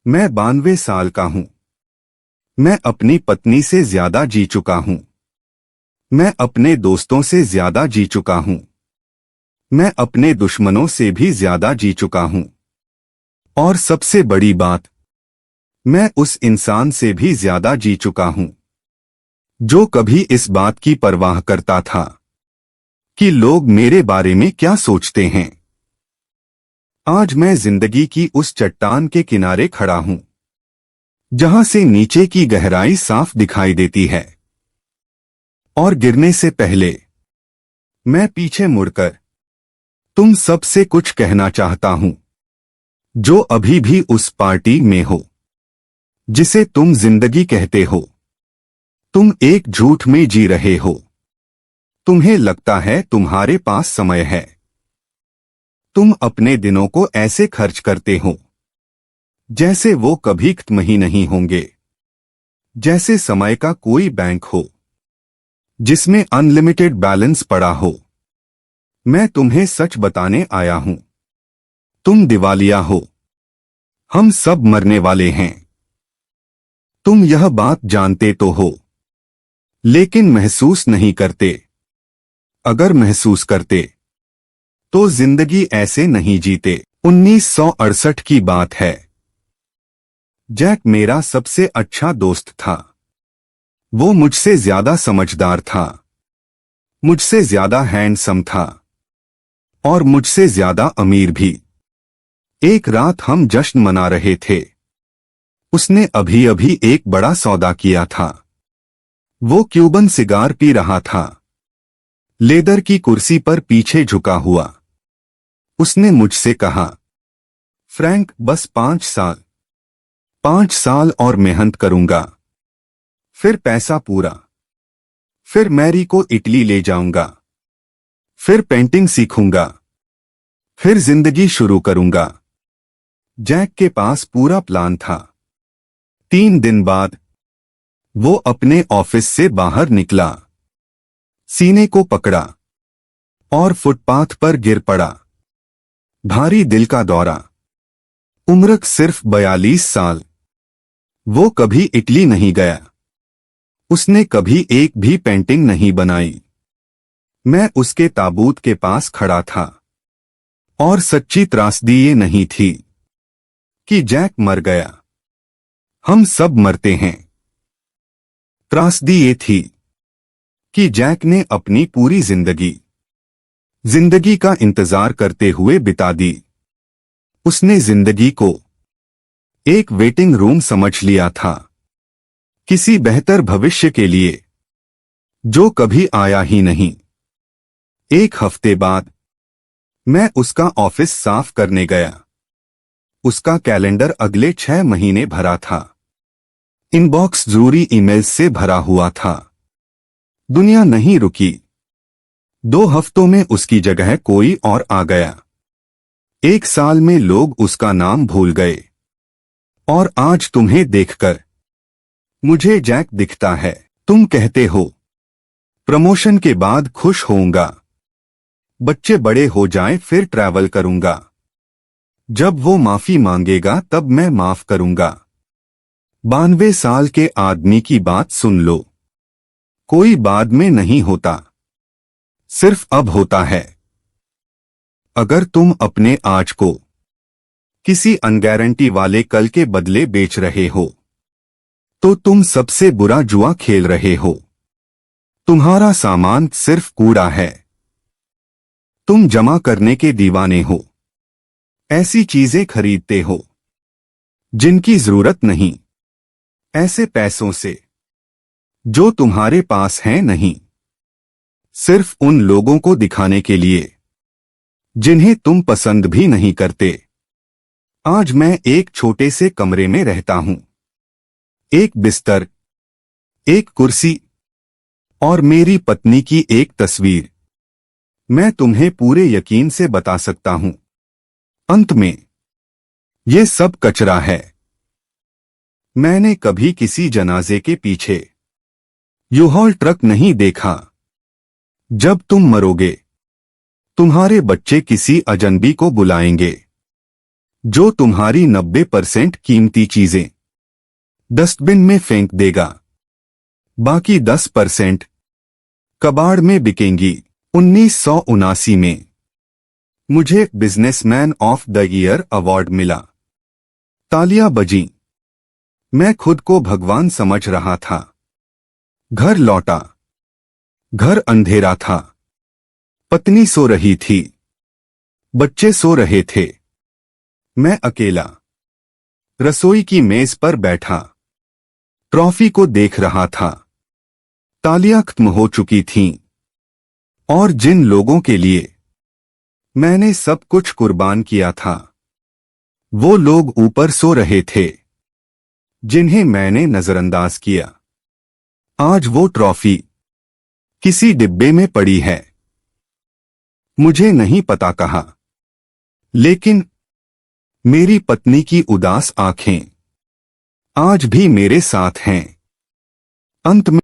मैं 92 साल का हूं। मैं अपनी पत्नी से ज्यादा जी चुका हूं। मैं अपने दोस्तों से ज्यादा जी चुका हूं। मैं अपने दुश्मनों से भी ज्यादा जी चुका हूं। और सबसे बड़ी बात, मैं उस इंसान से भी ज्यादा जी चुका हूं जो कभी इस बात की परवाह करता था कि लोग मेरे बारे में क्या सोचते हैं। आज मैं जिंदगी की उस चट्टान के किनारे खड़ा हूं जहां से नीचे की गहराई साफ दिखाई देती है। और गिरने से पहले मैं पीछे मुड़कर तुम सबसे कुछ कहना चाहता हूं जो अभी भी उस पार्टी में हो जिसे तुम जिंदगी कहते हो। तुम एक झूठ में जी रहे हो। तुम्हें लगता है तुम्हारे पास समय है। तुम अपने दिनों को ऐसे खर्च करते हो जैसे वो कभी खत्म ही नहीं होंगे, जैसे समय का कोई बैंक हो जिसमें अनलिमिटेड बैलेंस पड़ा हो। मैं तुम्हें सच बताने आया हूं, तुम दिवालिया हो। हम सब मरने वाले हैं। तुम यह बात जानते तो हो, लेकिन महसूस नहीं करते। अगर महसूस करते तो जिंदगी ऐसे नहीं जीते। 1968 की बात है। जैक मेरा सबसे अच्छा दोस्त था। वो मुझसे ज्यादा समझदार था, मुझसे ज्यादा हैंडसम था और मुझसे ज्यादा अमीर भी। एक रात हम जश्न मना रहे थे। उसने अभी अभी एक बड़ा सौदा किया था। वो क्यूबन सिगार पी रहा था, लेदर की कुर्सी पर पीछे झुका हुआ। उसने मुझसे कहा, फ्रैंक, बस 5 साल और मेहनत करूंगा, फिर पैसा पूरा। फिर मैरी को इटली ले जाऊंगा, फिर पेंटिंग सीखूंगा, फिर जिंदगी शुरू करूंगा। जैक के पास पूरा प्लान था। 3 दिन बाद वो अपने ऑफिस से बाहर निकला, सीने को पकड़ा और फुटपाथ पर गिर पड़ा। भारी दिल का दौरा। उम्र सिर्फ 42 साल। वो कभी इटली नहीं गया। उसने कभी एक भी पेंटिंग नहीं बनाई। मैं उसके ताबूत के पास खड़ा था और सच्ची त्रासदी ये नहीं थी कि जैक मर गया। हम सब मरते हैं। त्रासदी ये थी कि जैक ने अपनी पूरी जिंदगी का इंतजार करते हुए बिता दी। उसने जिंदगी को एक वेटिंग रूम समझ लिया था, किसी बेहतर भविष्य के लिए जो कभी आया ही नहीं। एक हफ्ते बाद मैं उसका ऑफिस साफ करने गया। उसका कैलेंडर अगले 6 महीने भरा था। इनबॉक्स जरूरी ईमेल्स से भरा हुआ था। दुनिया नहीं रुकी। 2 हफ्तों में उसकी जगह कोई और आ गया। 1 साल में लोग उसका नाम भूल गए। और आज तुम्हें देखकर मुझे जैक दिखता है। तुम कहते हो प्रमोशन के बाद खुश होऊंगा, बच्चे बड़े हो जाएं फिर ट्रैवल करूंगा, जब वो माफी मांगेगा तब मैं माफ करूंगा। 92 साल के आदमी की बात सुन लो। कोई बाद में नहीं होता, सिर्फ अब होता है। अगर तुम अपने आज को किसी अनगारंटी वाले कल के बदले बेच रहे हो तो तुम सबसे बुरा जुआ खेल रहे हो। तुम्हारा सामान सिर्फ कूड़ा है। तुम जमा करने के दीवाने हो। ऐसी चीजें खरीदते हो जिनकी जरूरत नहीं, ऐसे पैसों से जो तुम्हारे पास हैं नहीं, सिर्फ उन लोगों को दिखाने के लिए जिन्हें तुम पसंद भी नहीं करते। आज मैं एक छोटे से कमरे में रहता हूं। एक बिस्तर, एक कुर्सी और मेरी पत्नी की एक तस्वीर। मैं तुम्हें पूरे यकीन से बता सकता हूं, अंत में ये सब कचरा है। मैंने कभी किसी जनाजे के पीछे यूहॉल ट्रक नहीं देखा। जब तुम मरोगे तुम्हारे बच्चे किसी अजनबी को बुलाएंगे जो तुम्हारी 90% कीमती चीजें डस्टबिन में फेंक देगा, बाकी 10% कबाड़ में बिकेंगी। 1979 में मुझे businessman of the year award मिला। तालियां बजीं। मैं खुद को भगवान समझ रहा था। घर लौटा। घर अंधेरा था। पत्नी सो रही थी। बच्चे सो रहे थे। मैं अकेला रसोई की मेज पर बैठा ट्रॉफी को देख रहा था। तालियां खत्म हो चुकी थीं और जिन लोगों के लिए मैंने सब कुछ कुर्बान किया था, वो लोग ऊपर सो रहे थे जिन्हें मैंने नजरअंदाज किया। आज वो ट्रॉफी किसी डिब्बे में पड़ी है। मुझे नहीं पता कहाँ, लेकिन मेरी पत्नी की उदास आंखें आज भी मेरे साथ हैं। अंत में